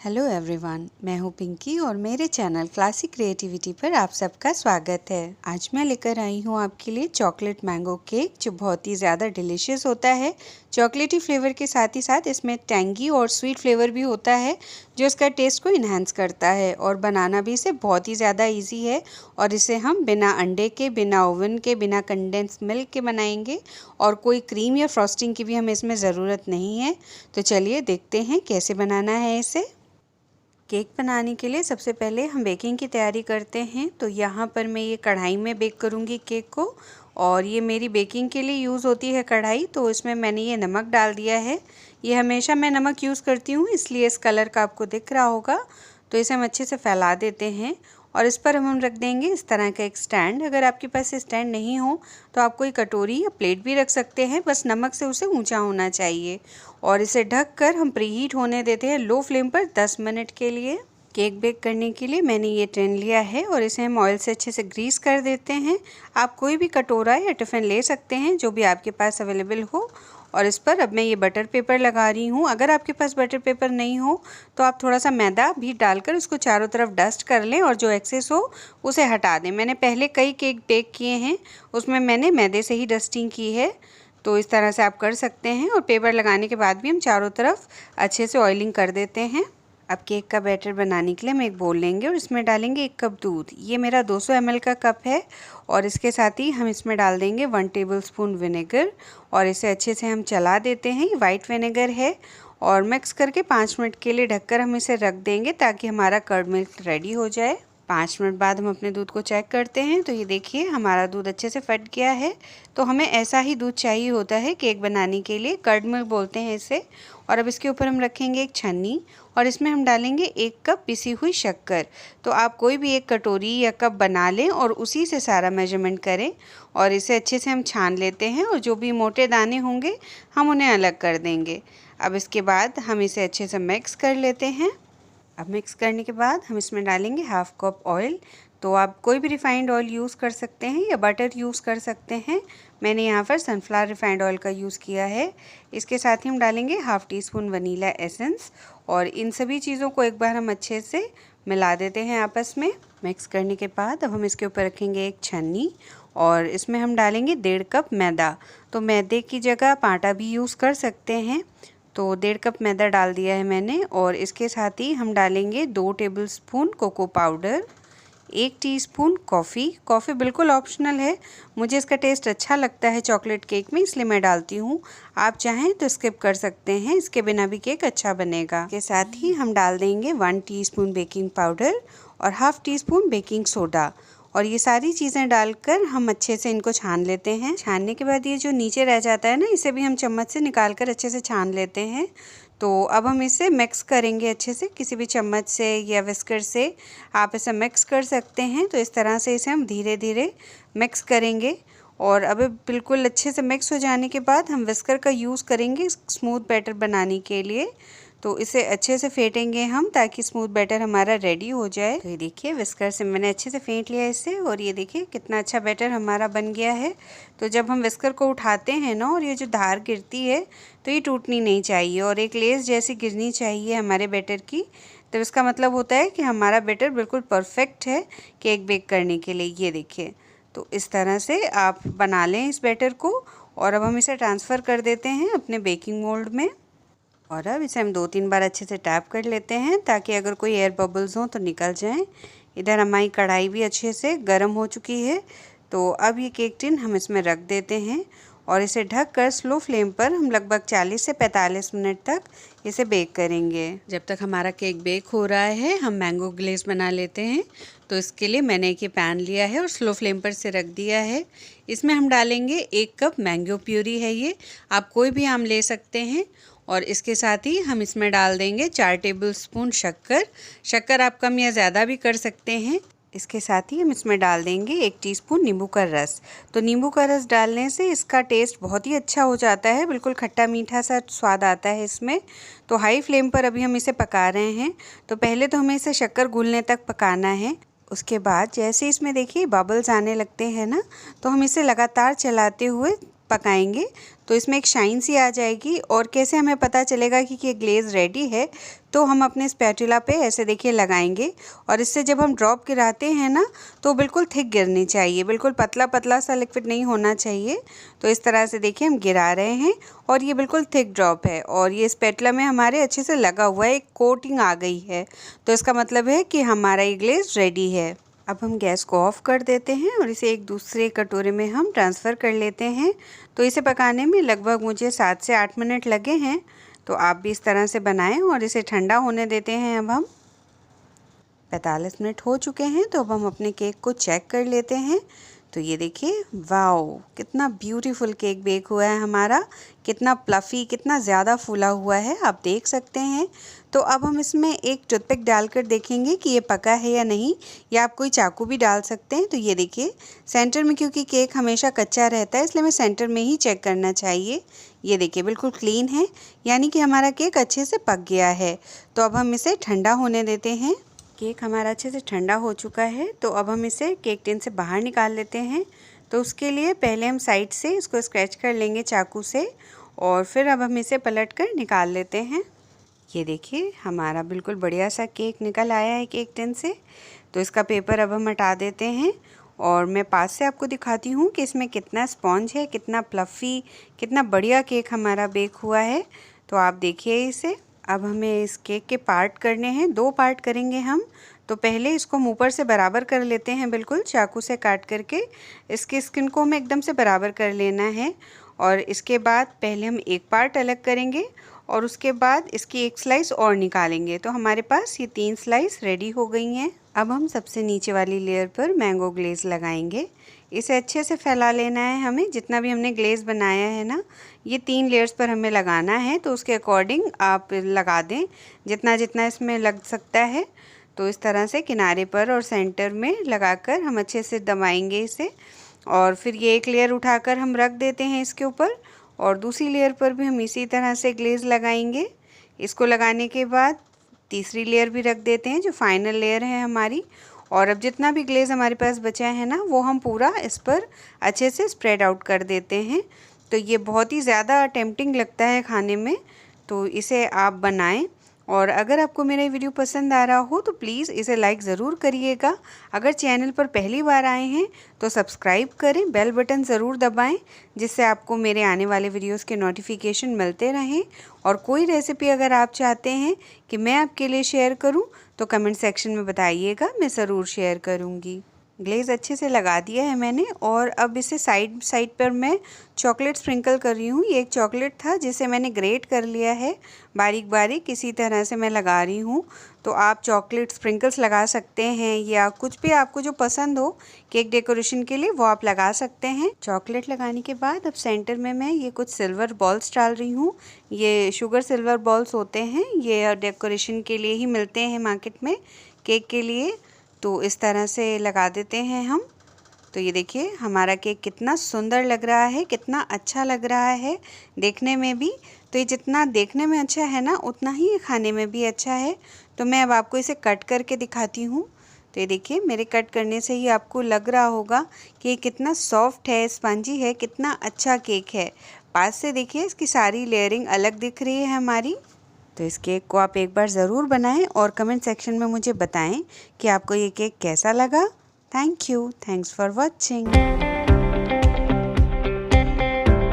Hello everyone, मैं हूँ पिंकी और मेरे चैनल क्लासिक क्रिएटिविटी पर आप सबका स्वागत है। आज मैं लेकर आई हूँ आपके लिए चॉकलेट मैंगो केक, जो बहुत ही ज़्यादा डिलीशियस होता है। चॉकलेटी फ्लेवर के साथ ही साथ इसमें टैंगी और स्वीट फ्लेवर भी होता है, जो इसका टेस्ट को इन्हांस करता है। और बनाना भी इसे बहुत ही ज़्यादा ईजी है और इसे हम बिना अंडे के, बिना ओवन के, बिना कंडेंस मिल्क के बनाएंगे और कोई क्रीम या फ्रॉस्टिंग की भी हमें इसमें ज़रूरत नहीं है। तो चलिए देखते हैं कैसे बनाना है इसे। केक बनाने के लिए सबसे पहले हम बेकिंग की तैयारी करते हैं। तो यहाँ पर मैं ये कढ़ाई में बेक करूँगी केक को, और ये मेरी बेकिंग के लिए यूज़ होती है कढ़ाई। तो इसमें मैंने ये नमक डाल दिया है। ये हमेशा मैं नमक यूज़ करती हूँ, इसलिए इस कलर का आपको दिख रहा होगा। तो इसे हम अच्छे से फैला देते हैं और इस पर हम रख देंगे इस तरह का एक स्टैंड। अगर आपके पास स्टैंड नहीं हो तो आप कोई कटोरी या प्लेट भी रख सकते हैं, बस नमक से उसे ऊंचा होना चाहिए। और इसे ढककर हम प्रीहीट होने देते हैं लो फ्लेम पर 10 मिनट के लिए। केक बेक करने के लिए मैंने ये टिन लिया है और इसे हम ऑयल से अच्छे से ग्रीस कर देते हैं। आप कोई भी कटोरा या टिफ़िन ले सकते हैं, जो भी आपके पास अवेलेबल हो। और इस पर अब मैं ये बटर पेपर लगा रही हूँ। अगर आपके पास बटर पेपर नहीं हो तो आप थोड़ा सा मैदा भी डालकर उसको चारों तरफ डस्ट कर लें और जो एक्सेस हो उसे हटा दें। मैंने पहले कई केक बेक किए हैं, उसमें मैंने मैदे से ही डस्टिंग की है। तो इस तरह से आप कर सकते हैं। और पेपर लगाने के बाद भी हम चारों तरफ अच्छे से ऑयलिंग कर देते हैं। अब केक का बैटर बनाने के लिए हम एक बोल लेंगे और इसमें डालेंगे 1 कप दूध। ये मेरा 200 ml का कप है। और इसके साथ ही हम इसमें डाल देंगे 1 टेबलस्पून विनेगर और इसे अच्छे से हम चला देते हैं। ये वाइट विनेगर है। और मिक्स करके 5 मिनट के लिए ढककर हम इसे रख देंगे ताकि हमारा कर्ड मिल्क रेडी हो जाए। 5 मिनट बाद हम अपने दूध को चेक करते हैं। तो ये देखिए हमारा दूध अच्छे से फट गया है। तो हमें ऐसा ही दूध चाहिए होता है केक बनाने के लिए, कर्ड मिल्क बोलते हैं इसे। और अब इसके ऊपर हम रखेंगे एक छन्नी और इसमें हम डालेंगे 1 कप पिसी हुई शक्कर। तो आप कोई भी एक कटोरी या कप बना लें और उसी से सारा मेजरमेंट करें और इसे अच्छे से हम छान लेते हैं। और जो भी मोटे दाने होंगे हम उन्हें अलग कर देंगे। अब इसके बाद हम इसे अच्छे से मिक्स कर लेते हैं। अब मिक्स करने के बाद हम इसमें डालेंगे 1/2 कप ऑयल। तो आप कोई भी रिफाइंड ऑयल यूज़ कर सकते हैं या बटर यूज़ कर सकते हैं। मैंने यहाँ पर सनफ्लावर रिफाइंड ऑयल का यूज़ किया है। इसके साथ ही हम डालेंगे 1/2 टीस्पून वनीला एसेंस। और इन सभी चीज़ों को एक बार हम अच्छे से मिला देते हैं आपस में। मिक्स करने के बाद अब हम इसके ऊपर रखेंगे एक छन्नी और इसमें हम डालेंगे 1.5 कप मैदा। तो मैदे की जगह आप आटा भी यूज़ कर सकते हैं। तो 1.5 कप मैदा डाल दिया है मैंने। और इसके साथ ही हम डालेंगे 2 tablespoon cocoa powder, 1 teaspoon coffee बिल्कुल ऑप्शनल है। मुझे इसका टेस्ट अच्छा लगता है चॉकलेट केक में, इसलिए मैं डालती हूँ। आप चाहें तो स्किप कर सकते हैं, इसके बिना भी केक अच्छा बनेगा। इसके साथ ही हम डाल देंगे 1 टीस्पून बेकिंग पाउडर और 1/2 टीस्पून बेकिंग सोडा। और ये सारी चीज़ें डालकर हम अच्छे से इनको छान लेते हैं। छानने के बाद ये जो नीचे रह जाता है ना, इसे भी हम चम्मच से निकाल कर अच्छे से छान लेते हैं। तो अब हम इसे मिक्स करेंगे अच्छे से, किसी भी चम्मच से या विस्कर से आप इसे मिक्स कर सकते हैं। तो इस तरह से इसे हम धीरे धीरे मिक्स करेंगे। और अब बिल्कुल अच्छे से मिक्स हो जाने के बाद हम विस्कर का यूज़ करेंगे स्मूथ बैटर बनाने के लिए। तो इसे अच्छे से फेंटेंगे हम ताकि स्मूथ बैटर हमारा रेडी हो जाए। तो ये देखिए विस्कर से मैंने अच्छे से फेंट लिया इसे और ये देखिए कितना अच्छा बैटर हमारा बन गया है। तो जब हम विस्कर को उठाते हैं ना और ये जो धार गिरती है तो ये टूटनी नहीं चाहिए और एक लेस जैसी गिरनी चाहिए हमारे बैटर की। तो इसका मतलब होता है कि हमारा बैटर बिल्कुल परफेक्ट है केक बेक करने के लिए। ये देखिए, तो इस तरह से आप बना लें इस बैटर को। और अब हम इसे ट्रांसफ़र कर देते हैं अपने बेकिंग मोल्ड में। और अब इसे हम 2-3 बार अच्छे से टैप कर लेते हैं ताकि अगर कोई एयर बबल्स हों तो निकल जाएं। इधर हमारी कढ़ाई भी अच्छे से गर्म हो चुकी है। तो अब ये केक टिन हम इसमें रख देते हैं और इसे ढक कर स्लो फ्लेम पर हम लगभग 40 से 45 मिनट तक इसे बेक करेंगे। जब तक हमारा केक बेक हो रहा है हम मैंगो ग्लेज़ बना लेते हैं। तो इसके लिए मैंने एक ये पैन लिया है और स्लो फ्लेम पर इसे रख दिया है। इसमें हम डालेंगे 1 कप मैंगो प्यूरी है ये, आप कोई भी आम ले सकते हैं। और इसके साथ ही हम इसमें डाल देंगे 4 टेबलस्पून शक्कर आप कम या ज़्यादा भी कर सकते हैं। इसके साथ ही हम इसमें डाल देंगे 1 टीस्पून नींबू का रस। तो नींबू का रस डालने से इसका टेस्ट बहुत ही अच्छा हो जाता है, बिल्कुल खट्टा मीठा सा स्वाद आता है इसमें। तो हाई फ्लेम पर अभी हम इसे पका रहे हैं। तो पहले तो हमें इसे शक्कर घुलने तक पकाना है। उसके बाद जैसे इसमें देखिए बबल्स आने लगते हैं ना, तो हम इसे लगातार चलाते हुए पकाएंगे तो इसमें एक शाइन सी आ जाएगी। और कैसे हमें पता चलेगा कि ये ग्लेज़ रेडी है, तो हम अपने स्पैटुला पे ऐसे देखिए लगाएंगे और इससे जब हम ड्रॉप गिराते हैं ना तो बिल्कुल थिक गिरनी चाहिए, बिल्कुल पतला पतला सा लिक्विड नहीं होना चाहिए। तो इस तरह से देखिए हम गिरा रहे हैं और ये बिल्कुल थिक ड्रॉप है और ये स्पैटुला में हमारे अच्छे से लगा हुआ है, एक कोटिंग आ गई है। तो इसका मतलब है कि हमारा ये ग्लेज़ रेडी है। अब हम गैस को ऑफ़ कर देते हैं और इसे एक दूसरे कटोरे में हम ट्रांसफ़र कर लेते हैं। तो इसे पकाने में लगभग मुझे 7 से 8 मिनट लगे हैं। तो आप भी इस तरह से बनाएं और इसे ठंडा होने देते हैं। अब हम 45 मिनट हो चुके हैं, तो अब हम अपने केक को चेक कर लेते हैं। तो ये देखिए, वाओ कितना ब्यूटीफुल केक बेक हुआ है हमारा, कितना प्लफ़ी, कितना ज़्यादा फूला हुआ है, आप देख सकते हैं। तो अब हम इसमें एक टूथपिक डालकर देखेंगे कि ये पका है या नहीं, या आप कोई चाकू भी डाल सकते हैं। तो ये देखिए सेंटर में, क्योंकि केक हमेशा कच्चा रहता है इसलिए हमें सेंटर में ही चेक करना चाहिए। ये देखिए बिल्कुल क्लीन है, यानी कि हमारा केक अच्छे से पक गया है। तो अब हम इसे ठंडा होने देते हैं। केक हमारा अच्छे से ठंडा हो चुका है, तो अब हम इसे केक टिन से बाहर निकाल लेते हैं। तो उसके लिए पहले हम साइड से इसको स्क्रैच कर लेंगे चाकू से और फिर अब हम इसे पलट कर निकाल लेते हैं। ये देखिए हमारा बिल्कुल बढ़िया सा केक निकल आया है केक टिन से। तो इसका पेपर अब हम हटा देते हैं और मैं पास से आपको दिखाती हूँ कि इसमें कितना स्पॉन्ज है, कितना प्लफ़ी, कितना बढ़िया केक हमारा बेक हुआ है। तो आप देखिए इसे। अब हमें इस केक के पार्ट करने हैं, 2 पार्ट करेंगे हम। तो पहले इसको हम ऊपर से बराबर कर लेते हैं, बिल्कुल चाकू से काट करके इसकी स्किन को हमें एकदम से बराबर कर लेना है। और इसके बाद पहले हम एक पार्ट अलग करेंगे और उसके बाद इसकी एक स्लाइस और निकालेंगे। तो हमारे पास ये 3 स्लाइस रेडी हो गई हैं। अब हम सबसे नीचे वाली लेयर पर मैंगो ग्लेज़ लगाएंगे। इसे अच्छे से फैला लेना है हमें, जितना भी हमने ग्लेज़ बनाया है ना, ये 3 लेयर्स पर हमें लगाना है। तो उसके अकॉर्डिंग आप लगा दें जितना जितना इसमें लग सकता है। तो इस तरह से किनारे पर और सेंटर में लगाकर हम अच्छे से दबाएंगे इसे। और फिर ये एक लेयर उठाकर हम रख देते हैं इसके ऊपर और दूसरी लेयर पर भी हम इसी तरह से ग्लेज़ लगाएंगे। इसको लगाने के बाद तीसरी लेयर भी रख देते हैं जो फाइनल लेयर है हमारी। और अब जितना भी ग्लेज़ हमारे पास बचा है ना, वो हम पूरा इस पर अच्छे से स्प्रेड आउट कर देते हैं। तो ये बहुत ही ज़्यादा टेम्पटिंग लगता है खाने में, तो इसे आप बनाएं। और अगर आपको मेरा वीडियो पसंद आ रहा हो तो प्लीज़ इसे लाइक ज़रूर करिएगा। अगर चैनल पर पहली बार आए हैं तो सब्सक्राइब करें, बेल बटन ज़रूर दबाएं, जिससे आपको मेरे आने वाले वीडियोस के नोटिफिकेशन मिलते रहें। और कोई रेसिपी अगर आप चाहते हैं कि मैं आपके लिए शेयर करूं तो कमेंट सेक्शन में बताइएगा, मैं ज़रूर शेयर करूंगी। ग्लेज़ अच्छे से लगा दिया है मैंने और अब इसे साइड साइड पर मैं चॉकलेट स्प्रिंकल कर रही हूँ। ये एक चॉकलेट था जिसे मैंने ग्रेट कर लिया है बारीक बारीक, इसी तरह से मैं लगा रही हूँ। तो आप चॉकलेट स्प्रिंकल्स लगा सकते हैं या कुछ भी आपको जो पसंद हो केक डेकोरेशन के लिए वो आप लगा सकते हैं। चॉकलेट लगाने के बाद अब सेंटर में मैं ये कुछ सिल्वर बॉल्स डाल रही हूँ। ये शुगर सिल्वर बॉल्स होते हैं, ये डेकोरेशन के लिए ही मिलते हैं मार्केट में केक के लिए। तो इस तरह से लगा देते हैं हम। तो ये देखिए हमारा केक कितना सुंदर लग रहा है, कितना अच्छा लग रहा है देखने में भी। तो ये जितना देखने में अच्छा है ना, उतना ही ये खाने में भी अच्छा है। तो मैं अब आपको इसे कट करके दिखाती हूँ। तो ये देखिए मेरे कट करने से ही आपको लग रहा होगा कि ये कितना सॉफ्ट है, स्पंजी है, कितना अच्छा केक है। पास से देखिए इसकी सारी लेयरिंग अलग दिख रही है हमारी। तो इस केक को आप एक बार ज़रूर बनाएं और कमेंट सेक्शन में मुझे बताएं कि आपको ये केक कैसा लगा। Thanks for watching.